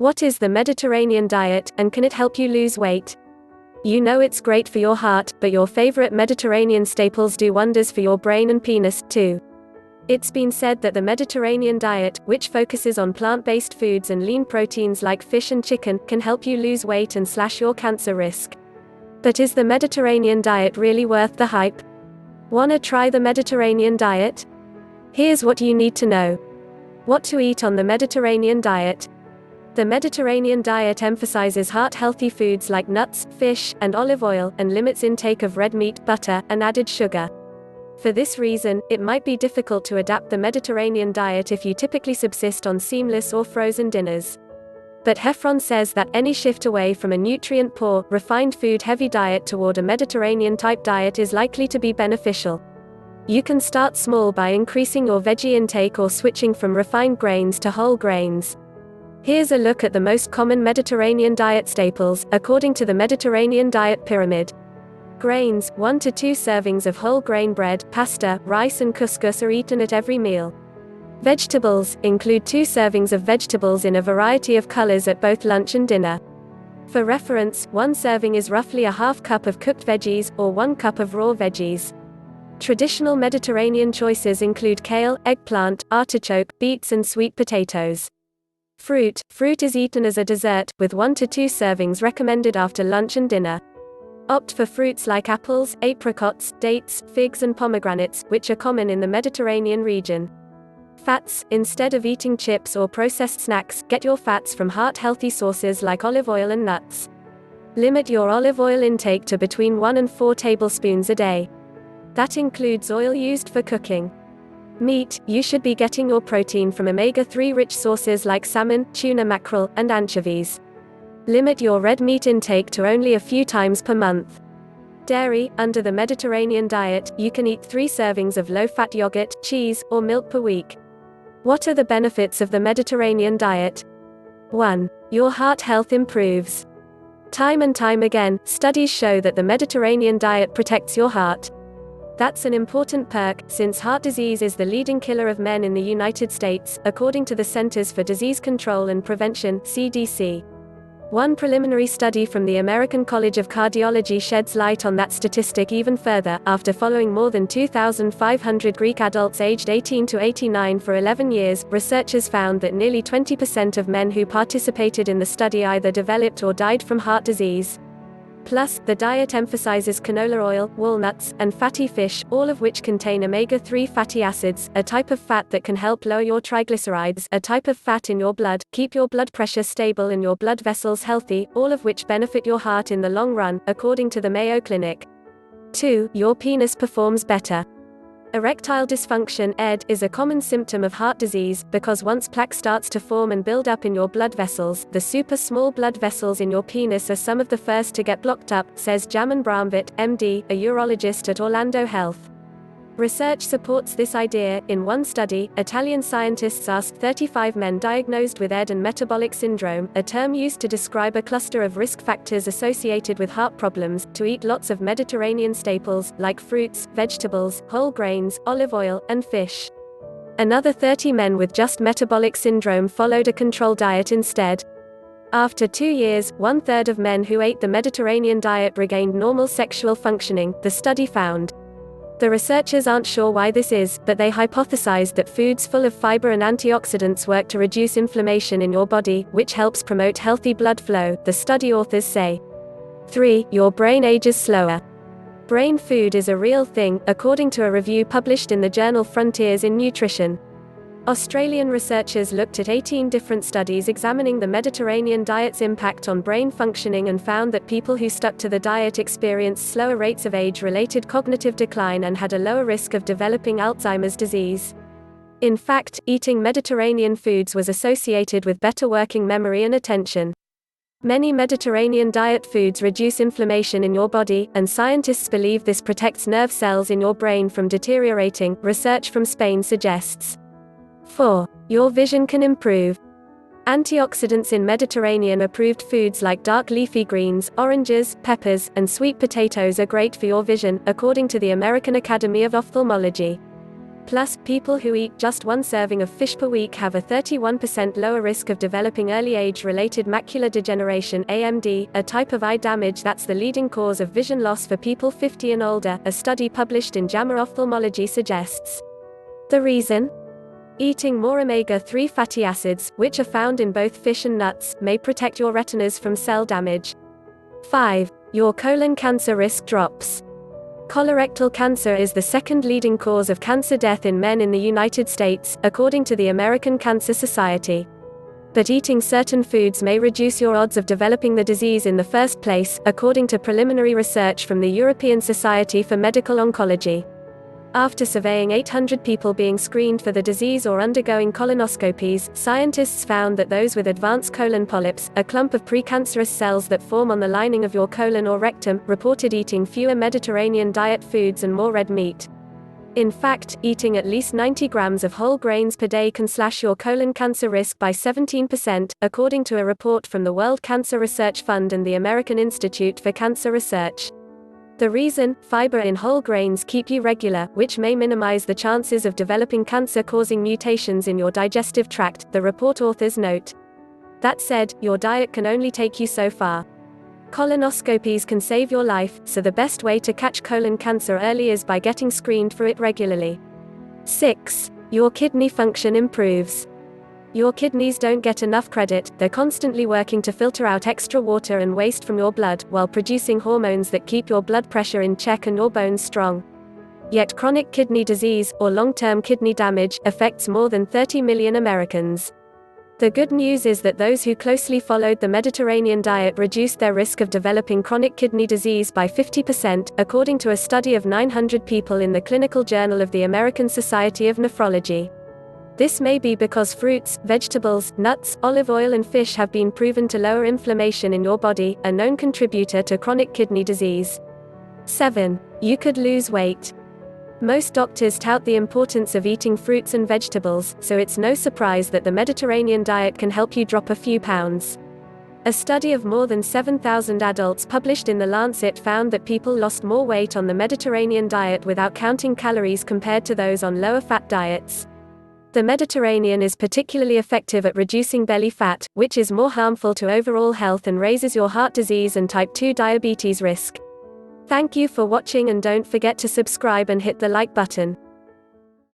What is the Mediterranean diet, and can it help you lose weight? You know it's great for your heart, but your favorite Mediterranean staples do wonders for your brain and penis, too. It's been said that the Mediterranean diet, which focuses on plant-based foods and lean proteins like fish and chicken, can help you lose weight and slash your cancer risk. But is the Mediterranean diet really worth the hype? Wanna try the Mediterranean diet? Here's what you need to know. What to eat on the Mediterranean diet. The Mediterranean diet emphasizes heart-healthy foods like nuts, fish, and olive oil, and limits intake of red meat, butter, and added sugar. For this reason, it might be difficult to adapt the Mediterranean diet if you typically subsist on seamless or frozen dinners. But Heffron says that any shift away from a nutrient-poor, refined food-heavy diet toward a Mediterranean-type diet is likely to be beneficial. You can start small by increasing your veggie intake or switching from refined grains to whole grains. Here's a look at the most common Mediterranean diet staples, according to the Mediterranean Diet Pyramid. Grains: 1 to 2 servings of whole grain bread, pasta, rice and couscous are eaten at every meal. Vegetables: include 2 servings of vegetables in a variety of colors at both lunch and dinner. For reference, 1 serving is roughly a half cup of cooked veggies, or 1 cup of raw veggies. Traditional Mediterranean choices include kale, eggplant, artichoke, beets and sweet potatoes. Fruit: fruit is eaten as a dessert, with 1 to 2 servings recommended after lunch and dinner. Opt for fruits like apples, apricots, dates, figs and pomegranates, which are common in the Mediterranean region. Fats: instead of eating chips or processed snacks, get your fats from heart-healthy sources like olive oil and nuts. Limit your olive oil intake to between 1 and 4 tablespoons a day. That includes oil used for cooking. Meat: you should be getting your protein from omega-3 rich sources like salmon, tuna, mackerel, and anchovies. Limit your red meat intake to only a few times per month. Dairy: under the Mediterranean diet, you can eat 3 servings of low-fat yogurt, cheese, or milk per week. What are the benefits of the Mediterranean diet? 1. Your heart health improves. Time and time again, studies show that the Mediterranean diet protects your heart. That's an important perk, since heart disease is the leading killer of men in the United States, according to the Centers for Disease Control and Prevention, CDC. One preliminary study from the American College of Cardiology sheds light on that statistic even further. After following more than 2,500 Greek adults aged 18 to 89 for 11 years, researchers found that nearly 20% of men who participated in the study either developed or died from heart disease. Plus, the diet emphasizes canola oil, walnuts, and fatty fish, all of which contain omega-3 fatty acids, a type of fat that can help lower your triglycerides, a type of fat in your blood, keep your blood pressure stable and your blood vessels healthy, all of which benefit your heart in the long run, according to the Mayo Clinic. 2. Your penis performs better. Erectile dysfunction (ED) is a common symptom of heart disease, because once plaque starts to form and build up in your blood vessels, the super small blood vessels in your penis are some of the first to get blocked up, says Jamin Bramvit, MD, a urologist at Orlando Health. Research supports this idea. In one study, Italian scientists asked 35 men diagnosed with ED and metabolic syndrome, a term used to describe a cluster of risk factors associated with heart problems, to eat lots of Mediterranean staples, like fruits, vegetables, whole grains, olive oil, and fish. Another 30 men with just metabolic syndrome followed a control diet instead. After 2 years, 1/3 of men who ate the Mediterranean diet regained normal sexual functioning, the study found. The researchers aren't sure why this is, but they hypothesized that foods full of fiber and antioxidants work to reduce inflammation in your body, which helps promote healthy blood flow, the study authors say. 3. Your brain ages slower. Brain food is a real thing, according to a review published in the journal Frontiers in Nutrition. Australian researchers looked at 18 different studies examining the Mediterranean diet's impact on brain functioning and found that people who stuck to the diet experienced slower rates of age-related cognitive decline and had a lower risk of developing Alzheimer's disease. In fact, eating Mediterranean foods was associated with better working memory and attention. Many Mediterranean diet foods reduce inflammation in your body, and scientists believe this protects nerve cells in your brain from deteriorating, research from Spain suggests. 4. Your vision can improve. Antioxidants in Mediterranean-approved foods like dark leafy greens, oranges, peppers, and sweet potatoes are great for your vision, according to the American Academy of Ophthalmology. Plus, people who eat just one serving of fish per week have a 31% lower risk of developing early age-related macular degeneration (AMD), a type of eye damage that's the leading cause of vision loss for people 50 and older, a study published in JAMA Ophthalmology suggests. The reason? Eating more omega-3 fatty acids, which are found in both fish and nuts, may protect your retinas from cell damage. 5. Your colon cancer risk drops. Colorectal cancer is the second leading cause of cancer death in men in the United States, according to the American Cancer Society. But eating certain foods may reduce your odds of developing the disease in the first place, according to preliminary research from the European Society for Medical Oncology. After surveying 800 people being screened for the disease or undergoing colonoscopies, scientists found that those with advanced colon polyps, a clump of precancerous cells that form on the lining of your colon or rectum, reported eating fewer Mediterranean diet foods and more red meat. In fact, eating at least 90 grams of whole grains per day can slash your colon cancer risk by 17%, according to a report from the World Cancer Research Fund and the American Institute for Cancer Research. The reason: fiber in whole grains keep you regular, which may minimize the chances of developing cancer-causing mutations in your digestive tract, the report authors note. That said, your diet can only take you so far. Colonoscopies can save your life, so the best way to catch colon cancer early is by getting screened for it regularly. 6. Your kidney function improves. Your kidneys don't get enough credit, they're constantly working to filter out extra water and waste from your blood, while producing hormones that keep your blood pressure in check and your bones strong. Yet chronic kidney disease, or long-term kidney damage, affects more than 30 million Americans. The good news is that those who closely followed the Mediterranean diet reduced their risk of developing chronic kidney disease by 50%, according to a study of 900 people in the Clinical Journal of the American Society of Nephrology. This may be because fruits, vegetables, nuts, olive oil and fish have been proven to lower inflammation in your body, a known contributor to chronic kidney disease. 7. You could lose weight. Most doctors tout the importance of eating fruits and vegetables, so it's no surprise that the Mediterranean diet can help you drop a few pounds. A study of more than 7,000 adults published in The Lancet found that people lost more weight on the Mediterranean diet without counting calories compared to those on lower-fat diets. The Mediterranean is particularly effective at reducing belly fat, which is more harmful to overall health and raises your heart disease and type 2 diabetes risk. Thank you for watching and don't forget to subscribe and hit the like button.